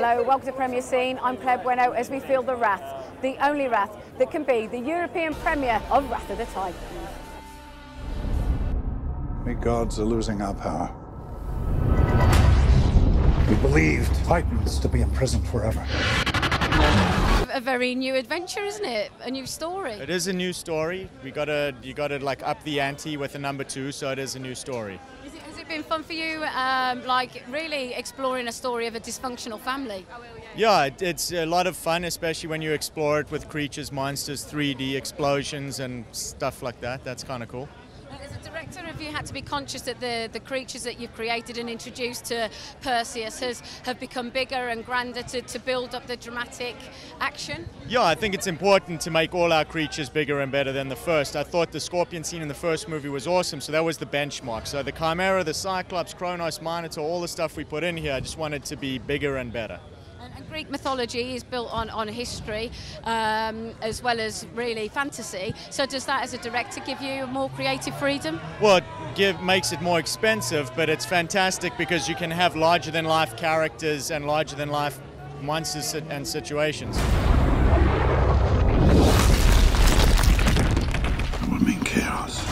Hello, welcome to Premier Scene. I'm Bueno as we feel the wrath, the only wrath that can be the European premiere of Wrath of the Titans. We gods are losing our power. We believed Titans to be imprisoned forever. A very new adventure, isn't it? A new story. It is a new story. You gotta like up the ante with the number 2, so it is a new story. Has it been fun for you, like really exploring a story of a dysfunctional family? Yeah, it's a lot of fun, especially when you explore it with creatures, monsters, 3D explosions and stuff like that. That's kind of cool. As a director, have you had to be conscious that the creatures that you've created and introduced to Perseus have become bigger and grander to build up the dramatic action? Yeah, I think it's important to make all our creatures bigger and better than the first. I thought the scorpion scene in the first movie was awesome, so that was the benchmark. So the Chimera, the Cyclops, Kronos, Minotaur, all the stuff we put in here, I just wanted to be bigger and better. And Greek mythology is built on history as well as really fantasy. So does that, as a director, give you more creative freedom? Well, it makes it more expensive, but it's fantastic because you can have larger-than-life characters and larger-than-life monsters and situations. That would mean chaos.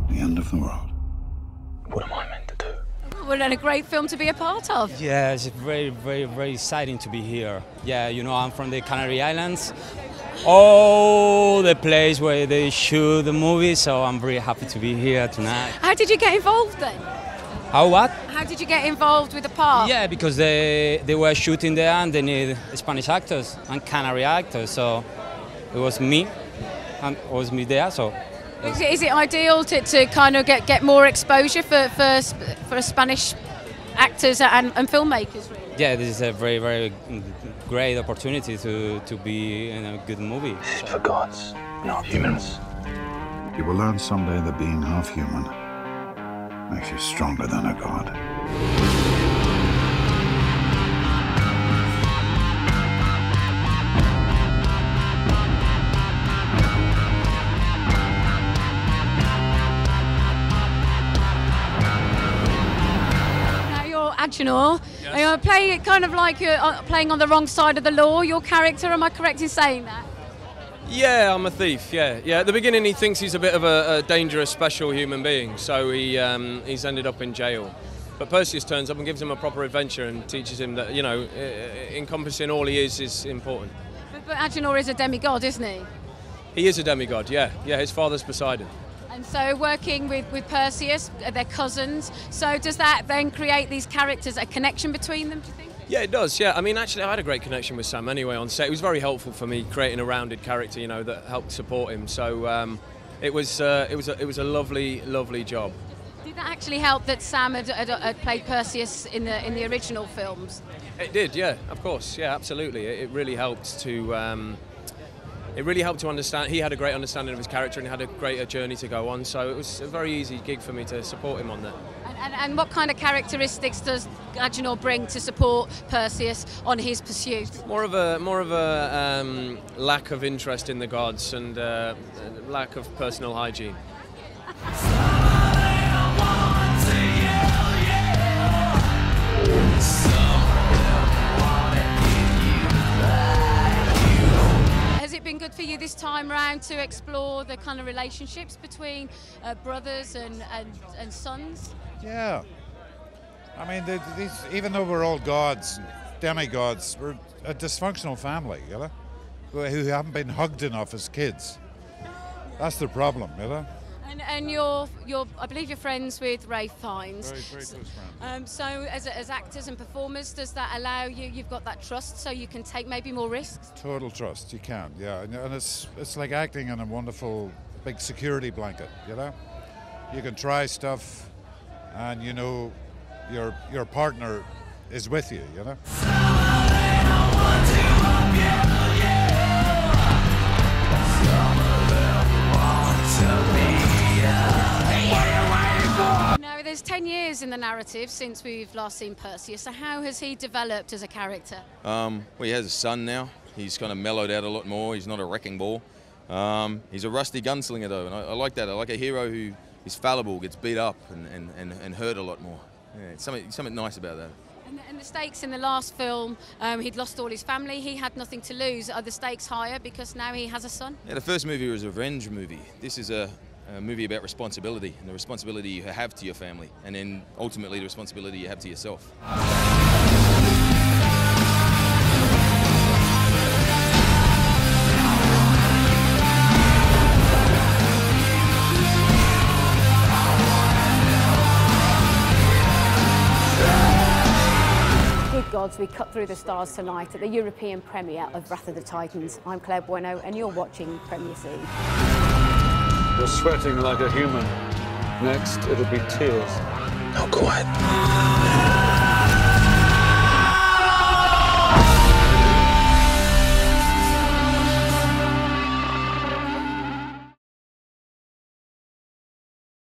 The end of the world. What am I meant to do? Well, and a great film to be a part of. Yeah, it's very, very, very exciting to be here. Yeah, you know, I'm from the Canary Islands. Oh, the place where they shoot the movie, so I'm very happy to be here tonight. How did you get involved then? How what? How did you get involved with the part? Yeah, because they were shooting there and they need Spanish actors and Canary actors, so it was me, and it was me there, so. Is it ideal to kind of get more exposure for Spanish actors and filmmakers, really? Yeah, this is a very, very great opportunity to be in a good movie. This is for gods, not humans. You will learn someday that being half human makes you stronger than a god. Yes. You play kind of like you're playing on the wrong side of the law, your character, am I correct in saying that? Yeah, I'm a thief, yeah. At the beginning he thinks he's a bit of a dangerous, special human being, so he's ended up in jail. But Perseus turns up and gives him a proper adventure and teaches him that, you know, encompassing all he is important. But Agenor is a demigod, isn't he? He is a demigod, yeah. Yeah, his father's Poseidon. And so working with Perseus, they're cousins, so does that then create these characters, a connection between them, do you think? Yeah, it does, yeah. I mean, actually, I had a great connection with Sam anyway on set. It was very helpful for me creating a rounded character, you know, that helped support him. So it was a lovely, lovely job. Did that actually help that Sam had played Perseus in the original films? It did, yeah, of course, yeah, absolutely. It really helped to... It really helped to understand. He had a great understanding of his character and had a greater journey to go on. So it was a very easy gig for me to support him on that. And what kind of characteristics does Agenor bring to support Perseus on his pursuit? More of a lack of interest in the gods and lack of personal hygiene. Has it been good for you this time round to explore the kind of relationships between brothers and sons? Yeah. I mean, even though we're all gods, demigods, we're a dysfunctional family, you know, who haven't been hugged enough as kids. That's the problem, you know. And I believe you're friends with Ralph Fiennes. Very close friends. So as actors and performers, does that allow you've got that trust so you can take maybe more risks? Total trust, you can, yeah. And it's like acting in a wonderful big security blanket, you know. You can try stuff and you know your partner is with you, you know. Now, there's 10 years in the narrative since we've last seen Perseus, so how has he developed as a character? Well, he has a son now. He's kind of mellowed out a lot more. He's not a wrecking ball. He's a rusty gunslinger, though, and I like that. I like a hero who is fallible, gets beat up and hurt a lot more. Yeah, it's something nice about that. And the stakes in the last film, he'd lost all his family, he had nothing to lose. Are the stakes higher because now he has a son? Yeah, the first movie was a revenge movie. This is a movie about responsibility, and the responsibility you have to your family, and then ultimately the responsibility you have to yourself. Gods, we cut through the stars tonight at the European premiere of Wrath of the Titans. I'm Claire Bueno and you're watching Premier C. You're sweating like a human. Next, it'll be tears. Not quite.